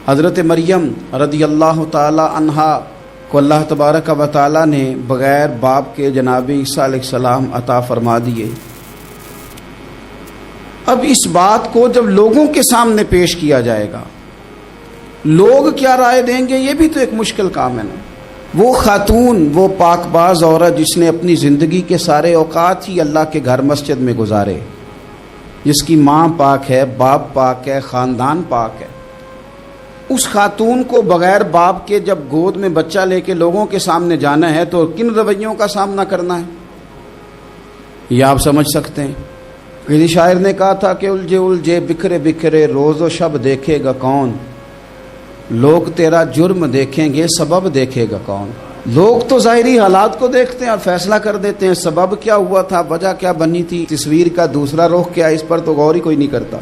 حضرت مریم رضی اللہ تعالی عنہا کو اللہ تبارک و تعالی نے بغیر باپ کے جناب عیسیٰ علیہ السلام عطا فرما دیے۔ اب اس بات کو جب لوگوں کے سامنے پیش کیا جائے گا، لوگ کیا رائے دیں گے، یہ بھی تو ایک مشکل کام ہے نا۔ وہ خاتون، وہ پاک باز عورت جس نے اپنی زندگی کے سارے اوقات ہی اللہ کے گھر مسجد میں گزارے، جس کی ماں پاک ہے، باپ پاک ہے، خاندان پاک ہے، اس خاتون کو بغیر باپ کے جب گود میں بچہ لے کے لوگوں کے سامنے جانا ہے تو کن رویوں کا سامنا کرنا ہے، یہ آپ سمجھ سکتے ہیں۔ کسی شاعر نے کہا تھا کہ الجھے الجھے بکھرے بکھرے روز و شب دیکھے گا کون، لوگ تیرا جرم دیکھیں گے سبب دیکھے گا کون۔ لوگ تو ظاہری حالات کو دیکھتے ہیں اور فیصلہ کر دیتے ہیں، سبب کیا ہوا تھا، وجہ کیا بنی تھی، تصویر کا دوسرا رخ کیا، اس پر تو غور ہی کوئی نہیں کرتا۔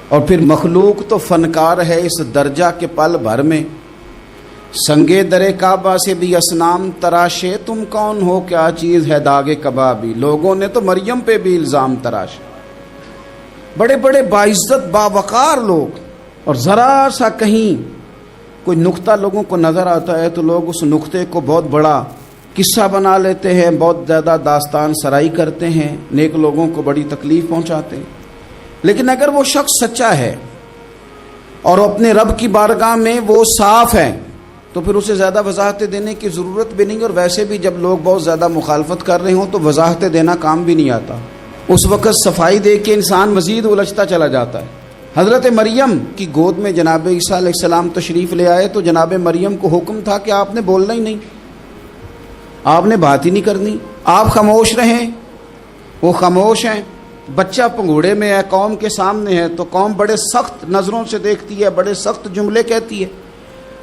اور پھر مخلوق تو فنکار ہے اس درجہ کے پل بھر میں، سنگے درے کعبہ سے بھی اصنام تراشے، تم کون ہو کیا چیز ہے داغ کبابی۔ لوگوں نے تو مریم پہ بھی الزام تراشے، بڑے بڑے باعزت باوقار لوگ، اور ذرا سا کہیں کوئی نقطہ لوگوں کو نظر آتا ہے تو لوگ اس نقطے کو بہت بڑا قصہ بنا لیتے ہیں، بہت زیادہ داستان سرائی کرتے ہیں، نیک لوگوں کو بڑی تکلیف پہنچاتے ہیں۔ لیکن اگر وہ شخص سچا ہے اور اپنے رب کی بارگاہ میں وہ صاف ہے تو پھر اسے زیادہ وضاحتیں دینے کی ضرورت بھی نہیں، اور ویسے بھی جب لوگ بہت زیادہ مخالفت کر رہے ہوں تو وضاحتیں دینا کام بھی نہیں آتا، اس وقت صفائی دے کے انسان مزید الجھتا چلا جاتا ہے۔ حضرت مریم کی گود میں جناب عیسیٰ علیہ السلام تشریف لے آئے تو جناب مریم کو حکم تھا کہ آپ نے بولنا ہی نہیں، آپ نے بات ہی نہیں کرنی، آپ خاموش رہیں۔ وہ خاموش ہیں، بچہ پنگوڑے میں ہے، قوم کے سامنے ہے تو قوم بڑے سخت نظروں سے دیکھتی ہے، بڑے سخت جملے کہتی ہے،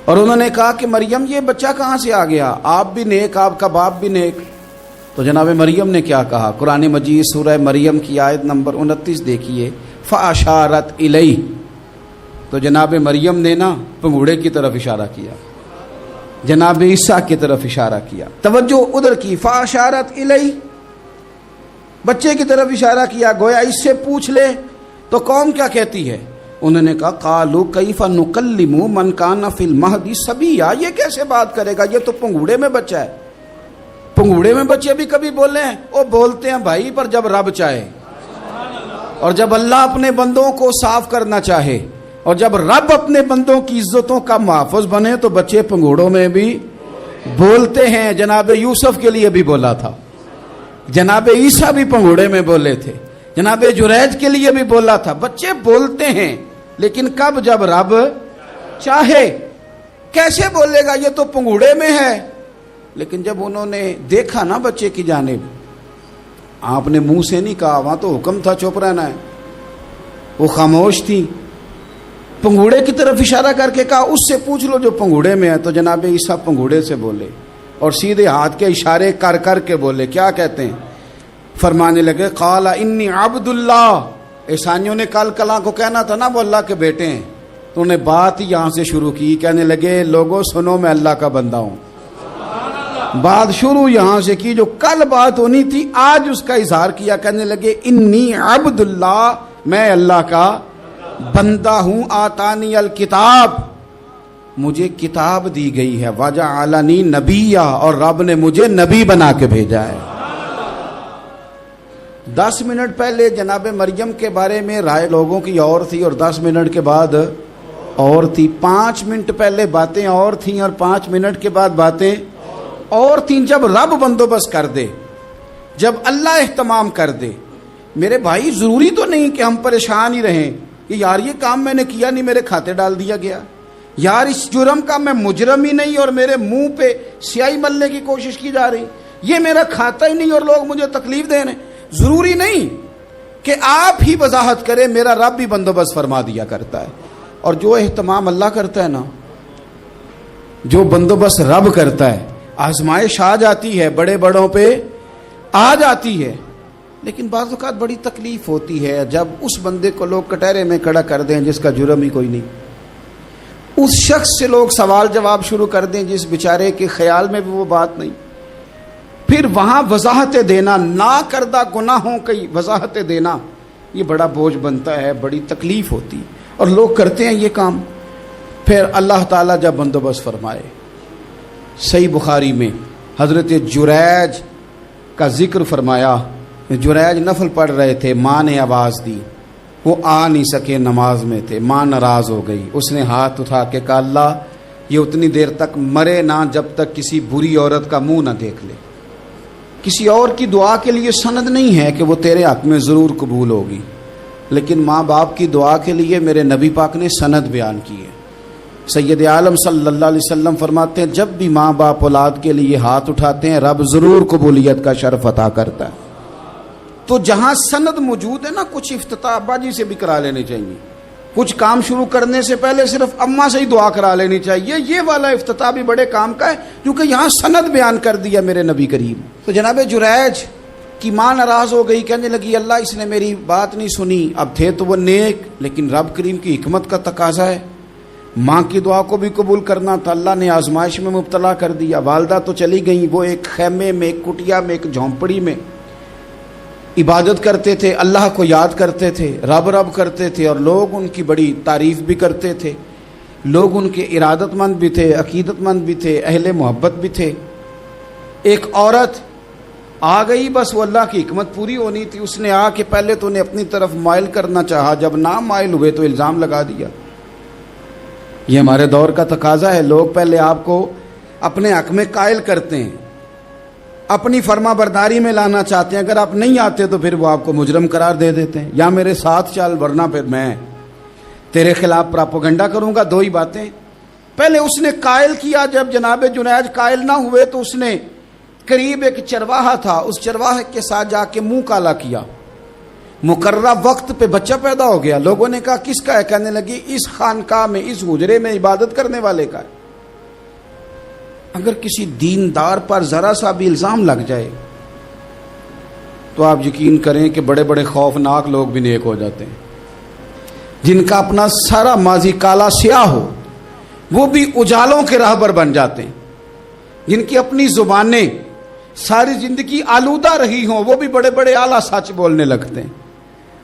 اور انہوں نے کہا کہ مریم یہ بچہ کہاں سے آ گیا، آپ بھی نیک، آپ کا باپ بھی نیک۔ تو جناب مریم نے کیا کہا، قرآن مجید سورہ مریم کی آیت نمبر 29 دیکھیے، فَأَشَارَتْ إِلَيْهِ، تو جناب مریم نے نا پنگوڑے کی طرف اشارہ کیا، جناب عیسیٰ کی طرف اشارہ کیا، توجہ ادھر کی، فَأَشَارَتْ إِلَيْهِ، بچے کی طرف اشارہ کیا، گویا اس سے پوچھ لے تو قوم کیا کہتی ہے۔ انہوں نے کہا قالوا کیف نکلم من کان فی المہد صبیا، یہ کیسے بات کرے گا، یہ تو پنگوڑے میں بچہ ہے۔ پنگوڑے میں بچے بھی کبھی بولے ہیں، وہ بولتے ہیں بھائی، پر جب رب چاہے، اور جب اللہ اپنے بندوں کو صاف کرنا چاہے، اور جب رب اپنے بندوں کی عزتوں کا محافظ بنے تو بچے پنگوڑوں میں بھی بولتے ہیں۔ جناب یوسف کے لیے بھی بولا تھا، جناب عیسیٰ بھی پنگوڑے میں بولے تھے، جناب جریج کے لیے بھی بولا تھا، بچے بولتے ہیں، لیکن کب، جب رب چاہے۔ کیسے بولے گا، یہ تو پنگوڑے میں ہے۔ لیکن جب انہوں نے دیکھا نا بچے کی جانب، آپ نے منہ سے نہیں کہا، وہاں تو حکم تھا چپ رہنا ہے، وہ خاموش تھی، پنگوڑے کی طرف اشارہ کر کے کہا اس سے پوچھ لو جو پنگوڑے میں ہے۔ تو جناب عیسیٰ پنگوڑے سے بولے اور سیدھے ہاتھ کے اشارے کر کر کے بولے، کیا کہتے ہیں، فرمانے لگے قال انی عبد اللہ۔ عیسائیوں نے کل کلاں کو کہنا تھا نا وہ اللہ کے بیٹے ہیں، تو انہیں بات یہاں سے شروع کی، کہنے لگے لوگوں سنو میں اللہ کا بندہ ہوں۔ بات شروع یہاں سے کی، جو کل بات ہونی تھی آج اس کا اظہار کیا، کہنے لگے انی عبد اللہ، میں اللہ کا بندہ ہوں، آتانی الکتاب، مجھے کتاب دی گئی ہے، وجعلنی نبیّا، اور رب نے مجھے نبی بنا کے بھیجا ہے۔ 10 منٹ پہلے جناب مریم کے بارے میں رائے لوگوں کی اور تھی، اور 10 منٹ کے بعد اور تھی۔ 5 منٹ پہلے باتیں اور تھیں اور 5 منٹ کے بعد باتیں اور تھیں۔ جب رب بندوبست کر دے، جب اللہ اہتمام کر دے، میرے بھائی ضروری تو نہیں کہ ہم پریشان ہی رہیں کہ یار یہ کام میں نے کیا نہیں، میرے کھاتے ڈال دیا گیا، یار اس جرم کا میں مجرم ہی نہیں اور میرے منہ پہ سیاہی ملنے کی کوشش کی جا رہی، یہ میرا کھاتا ہی نہیں اور لوگ مجھے تکلیف دے رہے ہیں۔ ضروری نہیں کہ آپ ہی وضاحت کریں، میرا رب بھی بندوبست فرما دیا کرتا ہے۔ اور جو اہتمام اللہ کرتا ہے نا، جو بندوبست رب کرتا ہے، آزمائش آ جاتی ہے، بڑے بڑوں پہ آ جاتی ہے، لیکن بعض اوقات بڑی تکلیف ہوتی ہے جب اس بندے کو لوگ کٹہرے میں کھڑا کر دیں جس کا جرم ہی کوئی نہیں، اس شخص سے لوگ سوال جواب شروع کر دیں جس بیچارے کے خیال میں بھی وہ بات نہیں، پھر وہاں وضاحتیں دینا، نہ کردہ گناہوں کی وضاحتیں دینا، یہ بڑا بوجھ بنتا ہے، بڑی تکلیف ہوتی، اور لوگ کرتے ہیں یہ کام۔ پھر اللہ تعالیٰ جب بندوبست فرمائے، صحیح بخاری میں حضرت جریج کا ذکر فرمایا، جریج نفل پڑھ رہے تھے، ماں نے آواز دی، وہ آ نہیں سکے، نماز میں تھے، ماں ناراض ہو گئی، اس نے ہاتھ اٹھا کے کہا اللہ یہ اتنی دیر تک مرے نہ جب تک کسی بری عورت کا منہ نہ دیکھ لے۔ کسی اور کی دعا کے لیے سند نہیں ہے کہ وہ تیرے حق میں ضرور قبول ہوگی، لیکن ماں باپ کی دعا کے لیے میرے نبی پاک نے سند بیان کی ہے۔ سید عالم صلی اللہ علیہ وسلم فرماتے ہیں جب بھی ماں باپ اولاد کے لیے ہاتھ اٹھاتے ہیں رب ضرور قبولیت کا شرف عطا کرتا ہے۔ تو جہاں سند موجود ہے نا، کچھ افتتاح باجی سے بھی کرا لینے چاہیے، کچھ کام شروع کرنے سے پہلے صرف اماں سے ہی دعا کرا لینی چاہیے، یہ والا افتتاح بھی بڑے کام کا ہے کیونکہ یہاں سند بیان کر دیا میرے نبی کریم۔ تو جناب جریج کی ماں ناراض ہو گئی، کہنے لگی اللہ اس نے میری بات نہیں سنی۔ اب تھے تو وہ نیک، لیکن رب کریم کی حکمت کا تقاضا ہے، ماں کی دعا کو بھی قبول کرنا تھا، اللہ نے آزمائش میں مبتلا کر دیا۔ والدہ تو چلی گئیں، وہ ایک خیمے میں، ایک کٹیا میں، ایک جھونپڑی میں عبادت کرتے تھے، اللہ کو یاد کرتے تھے، رب رب کرتے تھے، اور لوگ ان کی بڑی تعریف بھی کرتے تھے، لوگ ان کے ارادت مند بھی تھے، عقیدت مند بھی تھے، اہل محبت بھی تھے۔ ایک عورت آ گئی، بس وہ اللہ کی حکمت پوری ہونی تھی، اس نے آ کے پہلے تو انہیں اپنی طرف مائل کرنا چاہا، جب نہ مائل ہوئے تو الزام لگا دیا۔ یہ ہمارے دور کا تقاضا ہے، لوگ پہلے آپ کو اپنے حق میں قائل کرتے ہیں، اپنی فرما برداری میں لانا چاہتے ہیں، اگر آپ نہیں آتے تو پھر وہ آپ کو مجرم قرار دے دیتے ہیں، یا میرے ساتھ چل ورنہ پھر میں تیرے خلاف پراپوگنڈا کروں گا۔ دو ہی باتیں، پہلے اس نے قائل کیا، جب جناب جنید قائل نہ ہوئے تو اس نے قریب ایک چرواہا تھا، اس چرواہے کے ساتھ جا کے منہ کالا کیا، مقررہ وقت پہ بچہ پیدا ہو گیا۔ لوگوں نے کہا کس کا ہے؟ کہنے لگی اس خانقاہ میں، اس حجرے میں عبادت کرنے والے کا ہے۔ اگر کسی دیندار پر ذرا سا بھی الزام لگ جائے تو آپ یقین کریں کہ بڑے بڑے خوفناک لوگ بھی نیک ہو جاتے ہیں، جن کا اپنا سارا ماضی کالا سیاہ ہو وہ بھی اجالوں کے راہبر بن جاتے ہیں، جن کی اپنی زبانیں ساری زندگی آلودہ رہی ہوں وہ بھی بڑے بڑے اعلیٰ سچ بولنے لگتے ہیں۔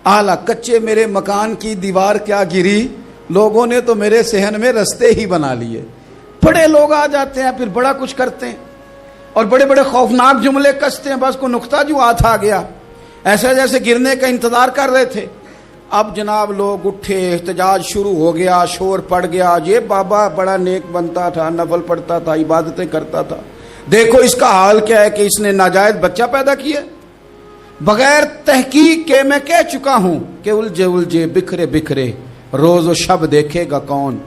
اعلیٰ کچے میرے مکان کی دیوار کیا گری، لوگوں نے تو میرے صحن میں رستے ہی بنا لیے۔ بڑے لوگ آ جاتے ہیں پھر بڑا کچھ کرتے ہیں اور بڑے بڑے خوفناک جملے کستے ہیں، بس کو نقطہ جو ہاتھ آ گیا، ایسے جیسے گرنے کا انتظار کر رہے تھے۔ اب جناب لوگ اٹھے، احتجاج شروع ہو گیا، شور پڑ گیا، یہ بابا بڑا نیک بنتا تھا، نفل پڑھتا تھا، عبادتیں کرتا تھا، دیکھو اس کا حال کیا ہے کہ اس نے ناجائز بچہ پیدا کیا۔ بغیر تحقیق کے میں کہہ چکا ہوں کہ الجھے الجھے بکھرے بکھرے روز و شب دیکھے گا کون،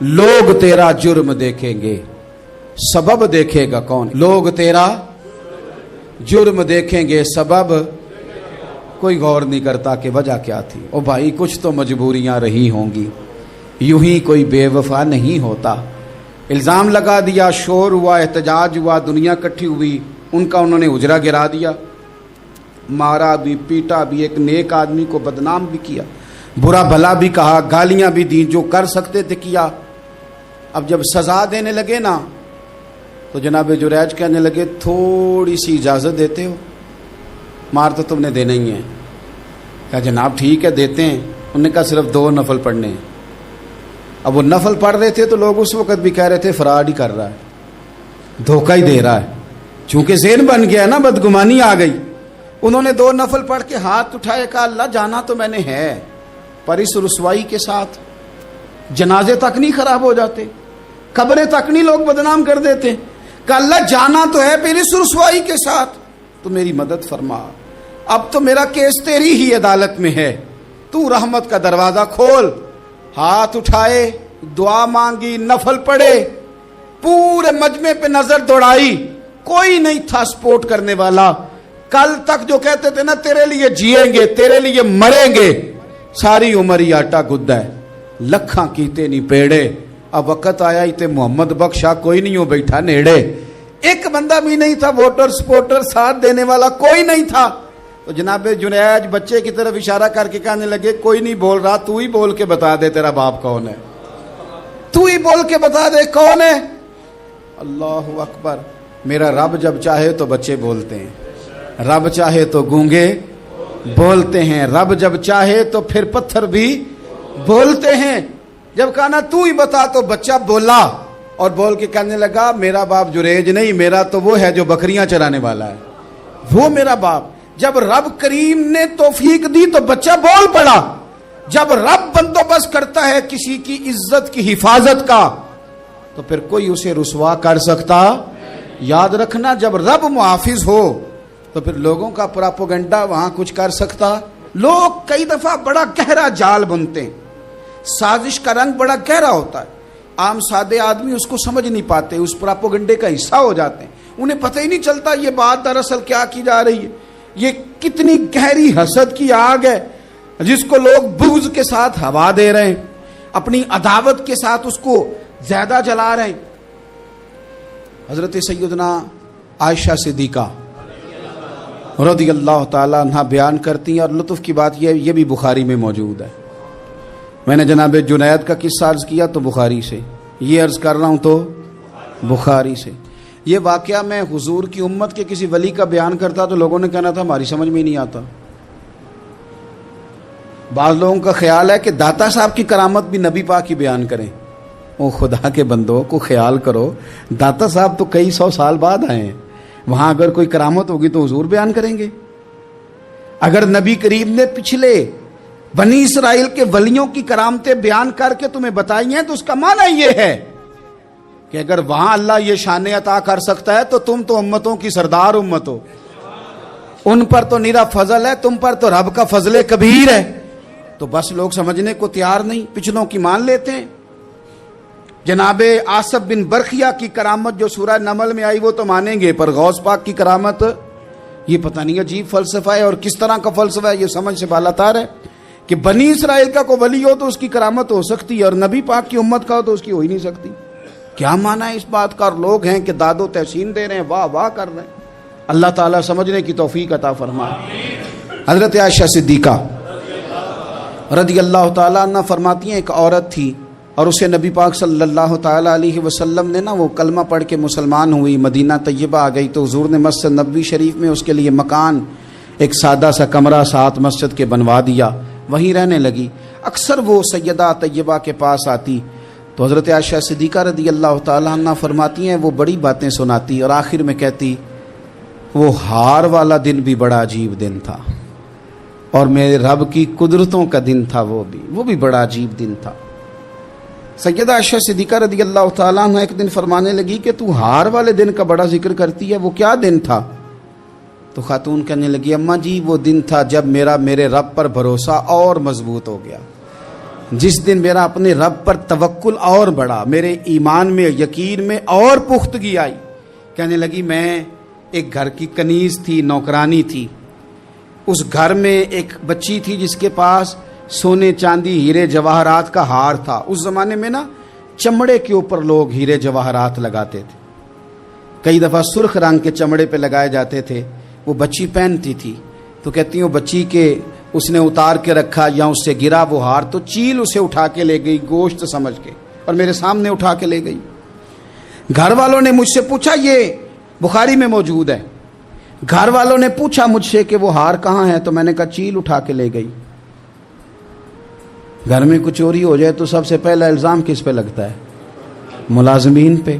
لوگ تیرا جرم دیکھیں گے، سبب دیکھے گا کون۔ لوگ تیرا جرم دیکھیں گے، سبب کوئی غور نہیں کرتا کہ وجہ کیا تھی۔ او بھائی کچھ تو مجبوریاں رہی ہوں گی، یوں ہی کوئی بے وفا نہیں ہوتا۔ الزام لگا دیا، شور ہوا، احتجاج ہوا، دنیا کٹھی ہوئی، ان کا انہوں نے اجرا گرا دیا، مارا بھی، پیٹا بھی، ایک نیک آدمی کو بدنام بھی کیا، برا بھلا بھی کہا، گالیاں بھی دی، جو کر سکتے تھے کیا۔ اب جب سزا دینے لگے نا تو جناب جریج کہنے لگے تھوڑی سی اجازت دیتے ہو، مار تو تم نے دینا ہی ہے۔ کہا جناب ٹھیک ہے دیتے ہیں۔ انہوں نے کہا صرف 2 نفل پڑھنے ہیں۔ اب وہ نفل پڑھ رہے تھے تو لوگ اس وقت بھی کہہ رہے تھے فراڈ ہی کر رہا ہے، دھوکہ ہی دے رہا ہے، چونکہ ذہن بن گیا نا، بدگمانی آ گئی۔ انہوں نے 2 نفل پڑھ کے ہاتھ اٹھائے، کہا اللہ جانا تو میں نے ہے، پر اس رسوائی کے ساتھ جنازے تک نہیں خراب ہو جاتے، قبریں تک نہیں لوگ بدنام کر دیتے۔ کہا اللہ جانا تو ہے پھر اس رسوائی کے ساتھ، تو میری مدد فرما، اب تو میرا کیس تیری ہی عدالت میں ہے، تو رحمت کا دروازہ کھول۔ ہاتھ اٹھائے، دعا مانگی، نفل پڑھے، پورے مجمع پہ نظر دوڑائی، کوئی نہیں تھا سپورٹ کرنے والا۔ کل تک جو کہتے تھے نا تیرے لیے جیئیں گے، تیرے لیے مریں گے، ساری عمر ہی آٹا گدا ہے، لکھاں کیتے نہیں پیڑے۔ اب وقت آیا ہی تے محمد بخشا کوئی نہیں ہو بیٹھا نیڑے، ایک بندہ بھی نہیں تھا، ووٹر سپورٹر ساتھ دینے والا کوئی نہیں تھا۔ تو جناب جنید بچے کی طرف اشارہ کر کے کہنے لگے کوئی نہیں بول رہا، تو ہی بول کے بتا دے تیرا باپ کون ہے، تو ہی بول کے بتا دے کون ہے۔ اللہ اکبر۔ میرا رب جب چاہے تو بچے بولتے ہیں، رب چاہے تو گونگے بولتے ہیں، رب جب چاہے تو پھر پتھر بھی بولتے ہیں۔ جب کہا نا تو ہی بتا تو بچہ بولا اور بول کے کہنے لگا میرا باپ جریج نہیں، میرا تو وہ ہے جو بکریاں چرانے والا ہے، وہ میرا باپ۔ جب رب کریم نے توفیق دی تو بچہ بول پڑا۔ جب رب بندوبست کرتا ہے کسی کی عزت کی حفاظت کا تو پھر کوئی اسے رسوا کر سکتا؟ یاد رکھنا، جب رب محافظ ہو تو پھر لوگوں کا پراپوگنڈا وہاں کچھ کر سکتا؟ لوگ کئی دفعہ بڑا گہرا جال بنتے ہیں، سازش کا رنگ بڑا گہرا ہوتا ہے، عام سادے آدمی اس کو سمجھ نہیں پاتے، اس پراپوگنڈے کا حصہ ہو جاتے ہیں، انہیں پتہ ہی نہیں چلتا یہ بات دراصل کیا کی جا رہی ہے۔ یہ کتنی گہری حسد کی آگ ہے جس کو لوگ بغض کے ساتھ ہوا دے رہے ہیں، اپنی عداوت کے ساتھ اس کو زیادہ جلا رہے ہیں۔ حضرت سیدنا عائشہ صدیقہ رضی اللہ تعالیٰ عنہ بیان کرتی ہیں، اور لطف کی بات یہ بھی بخاری میں موجود ہے۔ میں نے جناب جنید کا قصہ عرض کیا تو بخاری سے، یہ عرض کر رہا ہوں تو بخاری سے۔ یہ واقعہ میں حضور کی امت کے کسی ولی کا بیان کرتا تو لوگوں نے کہنا تھا ہماری سمجھ میں ہی نہیں آتا۔ بعض لوگوں کا خیال ہے کہ داتا صاحب کی کرامت بھی نبی پاک ہی بیان کریں۔ او خدا کے بندوں کو خیال کرو، داتا صاحب تو کئی سو سال بعد آئے ہیں، وہاں اگر کوئی کرامت ہوگی تو حضور بیان کریں گے؟ اگر نبی کریم نے پچھلے بنی اسرائیل کے ولیوں کی کرامتیں بیان کر کے تمہیں بتائی ہیں تو اس کا معنی یہ ہے کہ اگر وہاں اللہ یہ شان عطا کر سکتا ہے تو تم تو امتوں کی سردار امت ہو، ان پر تو نیرا فضل ہے، تم پر تو رب کا فضل کبیر ہے۔ تو بس لوگ سمجھنے کو تیار نہیں، پچھلوں کی مان لیتے ہیں۔ جناب آصف بن برخیہ کی کرامت جو سورہ نمل میں آئی وہ تو مانیں گے، پر غوث پاک کی کرامت یہ پتہ نہیں عجیب فلسفہ ہے، اور کس طرح کا فلسفہ ہے یہ سمجھ سے بالاتار ہے کہ بنی اسرائیل کا کوئی ولی ہو تو اس کی کرامت ہو سکتی ہے اور نبی پاک کی امت کا ہو تو اس کی ہو ہی نہیں سکتی۔ کیا معنی ہے اس بات کا؟ اور لوگ ہیں کہ داد و تحسین دے رہے ہیں، واہ واہ کر رہے ہیں۔ اللہ تعالیٰ سمجھنے کی توفیق عطا فرمائے۔ حضرت عائشہ صدیقہ رضی اللہ تعالیٰ عنہ فرماتی ہیں ایک عورت تھی اور اسے نبی پاک صلی اللہ تعالیٰ علیہ وسلم نے وہ کلمہ پڑھ کے مسلمان ہوئی، مدینہ طیبہ آ گئی تو حضور نے مسجد نبوی شریف میں اس کے لیے مکان، ایک سادہ سا کمرہ ساتھ مسجد کے بنوا دیا، وہیں رہنے لگی۔ اکثر وہ سیدہ طیبہ کے پاس آتی تو حضرت عائشہ صدیقہ رضی اللہ تعالیٰ عنہ فرماتی ہیں وہ بڑی باتیں سناتی اور آخر میں کہتی وہ ہار والا دن بھی بڑا عجیب دن تھا اور میرے رب کی قدرتوں کا دن تھا، وہ بھی بڑا عجیب دن تھا۔ سیدہ عائشہ صدیقہ رضی اللہ تعالیٰ عنہ ایک دن فرمانے لگی کہ تو ہار والے دن کا بڑا ذکر کرتی ہے، وہ کیا دن تھا؟ تو خاتون کہنے لگی اماں جی وہ دن تھا جب میرے رب پر بھروسہ اور مضبوط ہو گیا، جس دن میرا اپنے رب پر توکل اور بڑھا، میرے ایمان میں یقین میں اور پختگی آئی۔ کہنے لگی میں ایک گھر کی کنیز تھی، نوکرانی تھی، اس گھر میں ایک بچی تھی جس کے پاس سونے چاندی ہیرے جواہرات کا ہار تھا۔ اس زمانے میں چمڑے کے اوپر لوگ ہیرے جواہرات لگاتے تھے، کئی دفعہ سرخ رنگ کے چمڑے پہ لگائے جاتے تھے، وہ بچی پہنتی تھی تو کہتی ہوں بچی کے اس نے اتار کے رکھا یا اس سے گرا وہ ہار تو چیل اسے اٹھا کے لے گئی گوشت سمجھ کے اور میرے سامنے اٹھا کے لے گئی۔ گھر والوں نے مجھ سے پوچھا، یہ بخاری میں موجود ہے، گھر والوں نے پوچھا مجھ سے کہ وہ ہار کہاں ہے تو میں نے کہا چیل اٹھا کے لے گئی۔ گھر میں کچھ چوری ہو جائے تو سب سے پہلا الزام کس پہ لگتا ہے؟ ملازمین پہ۔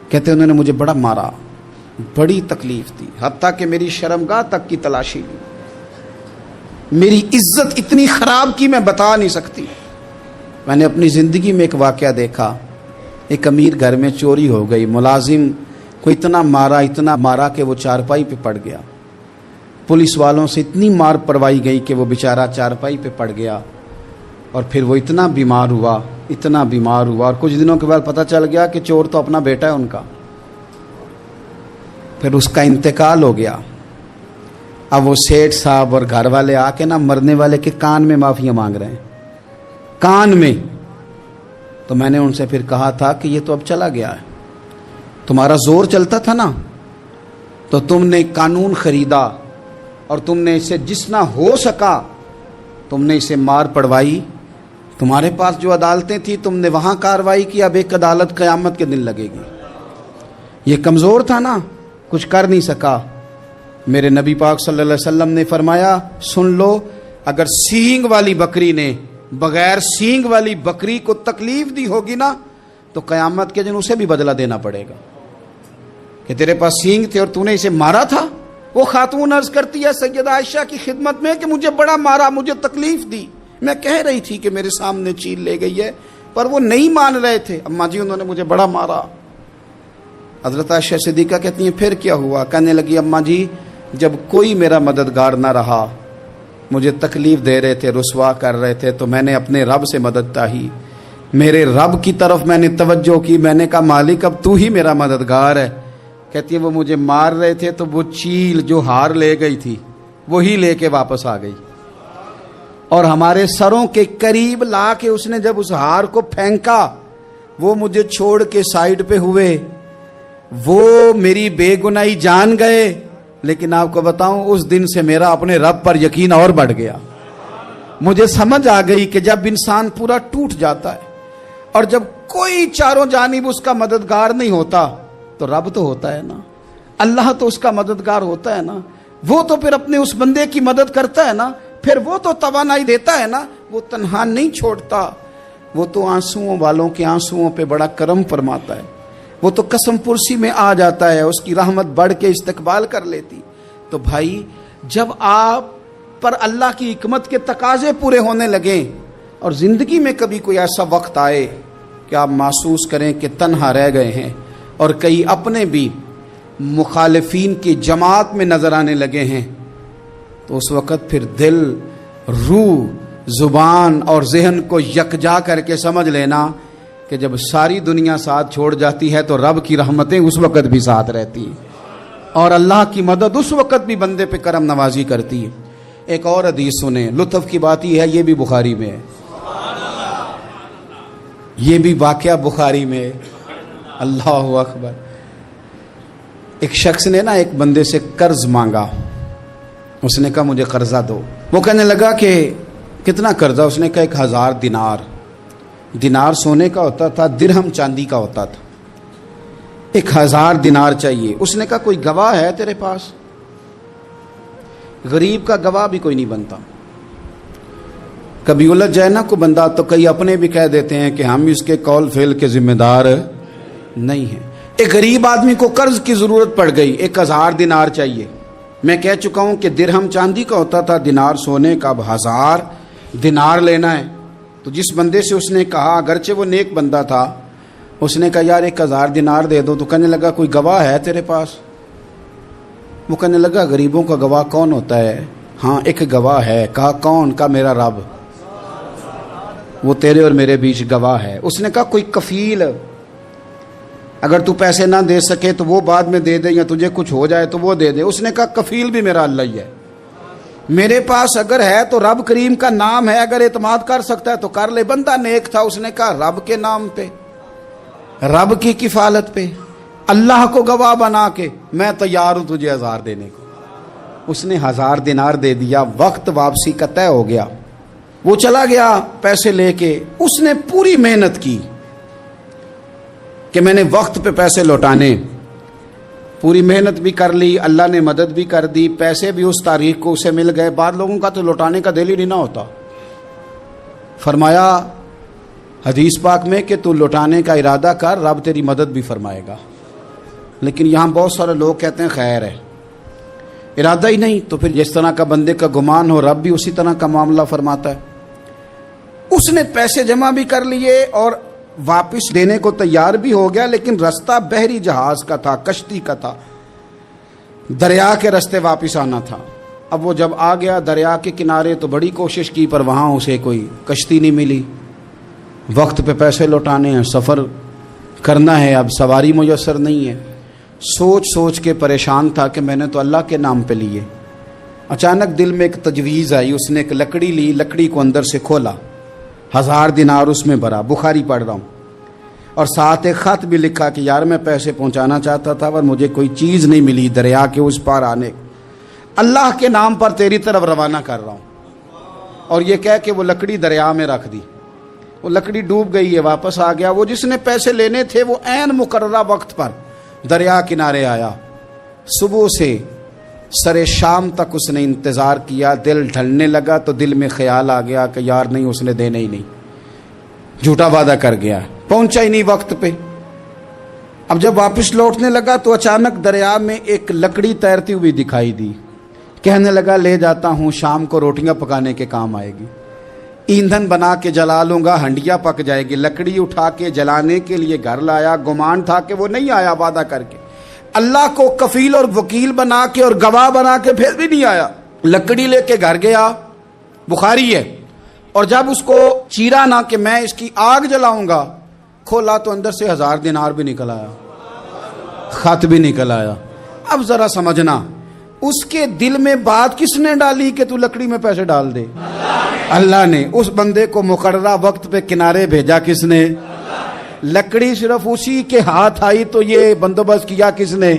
کہتے انہوں نے مجھے بڑا مارا، بڑی تکلیف دی، حتیٰ کہ میری شرمگاہ تک کی تلاشی لی، میری عزت اتنی خراب کی میں بتا نہیں سکتی۔ میں نے اپنی زندگی میں ایک واقعہ دیکھا، ایک امیر گھر میں چوری ہو گئی، ملازم کو اتنا مارا کہ وہ چارپائی پہ پڑ گیا، پولیس والوں سے اتنی مار پروائی گئی کہ وہ بیچارہ چارپائی پہ پڑ گیا، اور پھر وہ اتنا بیمار ہوا اور کچھ دنوں کے بعد پتہ چل گیا کہ چور تو اپنا بیٹا ہے ان کا، پھر اس کا انتقال ہو گیا۔ اب وہ سیٹھ صاحب اور گھر والے آ کے مرنے والے کے کان میں معافیاں مانگ رہے ہیں، کان میں۔ تو میں نے ان سے پھر کہا تھا کہ یہ تو اب چلا گیا ہے، تمہارا زور چلتا تھا نا تو تم نے قانون خریدا اور تم نے اسے جتنا ہو سکا تم نے اسے مار پڑوائی، تمہارے پاس جو عدالتیں تھیں تم نے وہاں کارروائی کی، اب ایک عدالت قیامت کے دن لگے گی۔ یہ کمزور تھا نا، کچھ کر نہیں سکا۔ میرے نبی پاک صلی اللہ علیہ وسلم نے فرمایا سن لو، اگر سینگ والی بکری نے بغیر سینگ والی بکری کو تکلیف دی ہوگی نا تو قیامت کے دن اسے بھی بدلہ دینا پڑے گا کہ تیرے پاس سینگ تھے اور تو نے اسے مارا تھا. وہ خاتون عرض کرتی ہے سیدہ عائشہ کی خدمت میں کہ مجھے بڑا مارا, مجھے تکلیف دی, میں کہہ رہی تھی کہ میرے سامنے چیل لے گئی ہے پر وہ نہیں مان رہے تھے, اماں جی انہوں نے مجھے بڑا مارا. حضرت عائشہ صدیقہ کہتی ہیں پھر کیا ہوا؟ کہنے لگی اماں جی جب کوئی میرا مددگار نہ رہا, مجھے تکلیف دے رہے تھے, رسوا کر رہے تھے, تو میں نے اپنے رب سے مدد چاہی, میرے رب کی طرف میں نے توجہ کی, میں نے کہا مالک اب تو ہی میرا مددگار ہے. کہتی ہے وہ مجھے مار رہے تھے تو وہ چیل جو ہار لے گئی تھی وہی لے کے واپس آ گئی, اور ہمارے سروں کے قریب لا کے اس نے جب اس ہار کو پھینکا وہ مجھے چھوڑ کے سائیڈ پہ ہوئے, وہ میری بے گناہی جان گئے. لیکن آپ کو بتاؤں اس دن سے میرا اپنے رب پر یقین اور بڑھ گیا. مجھے سمجھ آ گئی کہ جب انسان پورا ٹوٹ جاتا ہے اور جب کوئی چاروں جانب اس کا مددگار نہیں ہوتا تو رب تو ہوتا ہے نا, اللہ تو اس کا مددگار ہوتا ہے نا, وہ تو پھر اپنے اس بندے کی مدد کرتا ہے نا, پھر وہ تو توانائی دیتا ہے نا, وہ تنہا نہیں چھوڑتا, وہ تو آنسوؤں والوں کے آنسوؤں پہ بڑا کرم فرماتا ہے, وہ تو قسم پرسی میں آ جاتا ہے, اس کی رحمت بڑھ کے استقبال کر لیتی. تو بھائی جب آپ پر اللہ کی حکمت کے تقاضے پورے ہونے لگیں اور زندگی میں کبھی کوئی ایسا وقت آئے کہ آپ محسوس کریں کہ تنہا رہ گئے ہیں اور کئی اپنے بھی مخالفین کی جماعت میں نظر آنے لگے ہیں, تو اس وقت پھر دل, روح, زبان اور ذہن کو یکجا کر کے سمجھ لینا کہ جب ساری دنیا ساتھ چھوڑ جاتی ہے تو رب کی رحمتیں اس وقت بھی ساتھ رہتی ہیں اور اللہ کی مدد اس وقت بھی بندے پہ کرم نوازی کرتی ہے. ایک اور حدیث سنیں, لطف کی بات یہ ہے یہ بھی بخاری میں ہے, یہ بھی واقعہ بخاری میں ہے. اللہ اکبر. ایک شخص نے نا ایک بندے سے قرض مانگا, اس نے کہا مجھے قرضہ دو. وہ کہنے لگا کہ کتنا قرضہ؟ اس نے کہا 1000 دینار. دینار سونے کا ہوتا تھا, درہم چاندی کا ہوتا تھا. 1000 دینار چاہیے. اس نے کہا کوئی گواہ ہے تیرے پاس؟ غریب کا گواہ بھی کوئی نہیں بنتا. کبھی الجھ جائے نا کو بندہ تو کئی اپنے بھی کہہ دیتے ہیں کہ ہم اس کے قول فعل کے ذمہ دار نہیں ہیں. ایک غریب آدمی کو قرض کی ضرورت پڑ گئی, 1000 دینار چاہیے. میں کہہ چکا ہوں کہ درہم چاندی کا ہوتا تھا, دینار سونے کا. اب 1000 دینار لینا ہے. تو جس بندے سے اس نے کہا, اگرچہ وہ نیک بندہ تھا, اس نے کہا یار 1000 دینار دے دو. تو کہنے لگا کوئی گواہ ہے تیرے پاس؟ وہ کہنے لگا غریبوں کا گواہ کون ہوتا ہے؟ ہاں ایک گواہ ہے. کہا کون؟ کا میرا رب, وہ تیرے اور میرے بیچ گواہ ہے. اس نے کہا کوئی کفیل, اگر تو پیسے نہ دے سکے تو وہ بعد میں دے دے, یا تجھے کچھ ہو جائے تو وہ دے دے. اس نے کہا کفیل بھی میرا اللہ ہی ہے, میرے پاس اگر ہے تو رب کریم کا نام ہے, اگر اعتماد کر سکتا ہے تو کر لے. بندہ نیک تھا, اس نے کہا رب کے نام پہ, رب کی کفالت پہ, اللہ کو گواہ بنا کے میں تیار ہوں تجھے 1000 دینے کو. اس نے 1000 دینار دے دیا. وقت واپسی کا طے ہو گیا, وہ چلا گیا پیسے لے کے. اس نے پوری محنت کی کہ میں نے وقت پہ پیسے لوٹانے, پوری محنت بھی کر لی, اللہ نے مدد بھی کر دی, پیسے بھی اس تاریخ کو اسے مل گئے. بعض لوگوں کا تو لوٹانے کا دل ہی نہیں نہ ہوتا. فرمایا حدیث پاک میں کہ تو لوٹانے کا ارادہ کر, رب تیری مدد بھی فرمائے گا. لیکن یہاں بہت سارے لوگ کہتے ہیں خیر ہے, ارادہ ہی نہیں. تو پھر جس طرح کا بندے کا گمان ہو, رب بھی اسی طرح کا معاملہ فرماتا ہے. اس نے پیسے جمع بھی کر لیے اور واپس دینے کو تیار بھی ہو گیا, لیکن رستہ بحری جہاز کا تھا, کشتی کا تھا, دریا کے رستے واپس آنا تھا. اب وہ جب آ گیا دریا کے کنارے تو بڑی کوشش کی, پر وہاں اسے کوئی کشتی نہیں ملی. وقت پہ پیسے لوٹانے ہیں, سفر کرنا ہے, اب سواری میسر نہیں ہے. سوچ سوچ کے پریشان تھا کہ میں نے تو اللہ کے نام پہ لیے. اچانک دل میں ایک تجویز آئی. اس نے ایک لکڑی لی, لکڑی کو اندر سے کھولا, 1000 دینار اس میں بھرا. بخاری پڑھ رہا ہوں, اور ساتھ ایک خط بھی لکھا کہ یار میں پیسے پہنچانا چاہتا تھا پر مجھے کوئی چیز نہیں ملی دریا کے اس پار آنے, اللہ کے نام پر تیری طرف روانہ کر رہا ہوں. اور یہ کہہ کہ وہ لکڑی دریا میں رکھ دی. وہ لکڑی ڈوب گئی ہے, واپس آ گیا. وہ جس نے پیسے لینے تھے وہ عین مقررہ وقت پر دریا کنارے آیا. صبح سے سر شام تک اس نے انتظار کیا، دل ڈھلنے لگا تو دل میں خیال آ گیا کہ یار نہیں، اس نے دینا ہی نہیں، جھوٹا وعدہ کر گیا، پہنچا ہی نہیں وقت پہ۔ اب جب واپس لوٹنے لگا تو اچانک دریا میں ایک لکڑی تیرتی ہوئی دکھائی دی، کہنے لگا لے جاتا ہوں، شام کو روٹیاں پکانے کے کام آئے گی، ایندھن بنا کے جلا لوں گا، ہنڈیا پک جائے گی۔ لکڑی اٹھا کے جلانے کے لیے گھر لایا، گمان تھا کہ وہ نہیں آیا وعدہ کر کے، اللہ کو کفیل اور وکیل بنا کے اور گواہ بنا کے پھر بھی نہیں آیا۔ لکڑی لے کے گھر گیا، بخاری ہے، اور جب اس کو چیرا نہ کہ میں اس کی آگ جلاؤں گا، کھولا تو اندر سے 1000 دینار بھی نکل آیا، خط بھی نکل آیا۔ اب ذرا سمجھنا، اس کے دل میں بات کس نے ڈالی کہ تو لکڑی میں پیسے ڈال دے؟ اللہ نے۔ اس بندے کو مقررہ وقت پہ کنارے بھیجا کس نے؟ لکڑی صرف اسی کے ہاتھ آئی تو یہ بندوبست کیا کس نے؟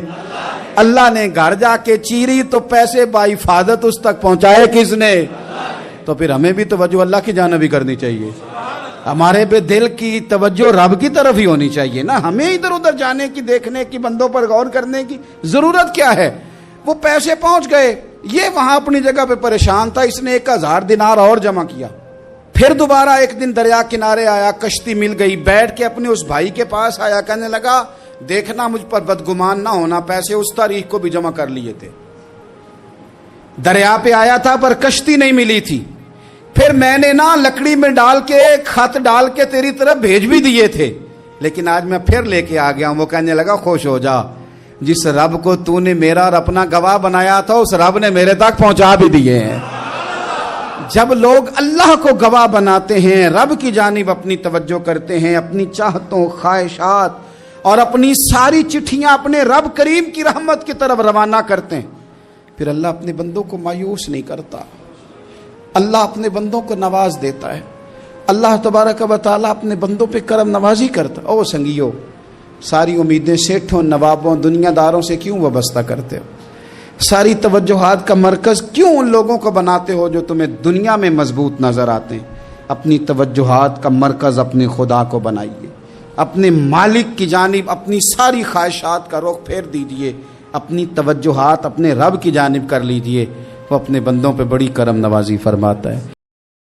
اللہ نے۔ گھر جا کے چیری تو پیسے بحفاظت اس تک پہنچائے کس نے؟ تو پھر ہمیں بھی توجہ اللہ کی جانب ہی کرنی چاہیے، ہمارے پہ دل کی توجہ رب کی طرف ہی ہونی چاہیے نا، ہمیں ادھر ادھر جانے کی، دیکھنے کی، بندوں پر غور کرنے کی ضرورت کیا ہے؟ وہ پیسے پہنچ گئے، یہ وہاں اپنی جگہ پہ پریشان تھا، اس نے 1000 دینار اور جمع کیا۔ پھر دوبارہ ایک دن دریا کنارے آیا، کشتی مل گئی، بیٹھ کے اپنے اس بھائی کے پاس آیا، کہنے لگا دیکھنا مجھ پر بدگمان نہ ہونا، پیسے اس تاریخ کو بھی جمع کر لیے تھے، دریا پہ آیا تھا پر کشتی نہیں ملی تھی، پھر میں نے نا لکڑی میں ڈال کے خط ڈال کے تیری طرف بھیج بھی دیے تھے، لیکن آج میں پھر لے کے آ گیا ہوں۔ وہ کہنے لگا خوش ہو جا، جس رب کو تو نے میرا اور اپنا گواہ بنایا تھا اس رب نے میرے تک پہنچا بھی دیے ہیں۔ جب لوگ اللہ کو گواہ بناتے ہیں، رب کی جانب اپنی توجہ کرتے ہیں، اپنی چاہتوں، خواہشات اور اپنی ساری چٹھیاں اپنے رب کریم کی رحمت کی طرف روانہ کرتے ہیں، پھر اللہ اپنے بندوں کو مایوس نہیں کرتا، اللہ اپنے بندوں کو نواز دیتا ہے، اللہ تبارک و تعالیٰ اپنے بندوں پہ کرم نوازی کرتا۔ او سنگیو، ساری امیدیں سیٹھوں، نوابوں، دنیا داروں سے کیوں وابستہ کرتے ہو؟ ساری توجہات کا مرکز کیوں ان لوگوں کو بناتے ہو جو تمہیں دنیا میں مضبوط نظر آتے ہیں؟ اپنی توجہات کا مرکز اپنے خدا کو بنائیے، اپنے مالک کی جانب اپنی ساری خواہشات کا رخ پھیر دیجئے، اپنی توجہات اپنے رب کی جانب کر لیجئے، وہ اپنے بندوں پہ بڑی کرم نوازی فرماتا ہے۔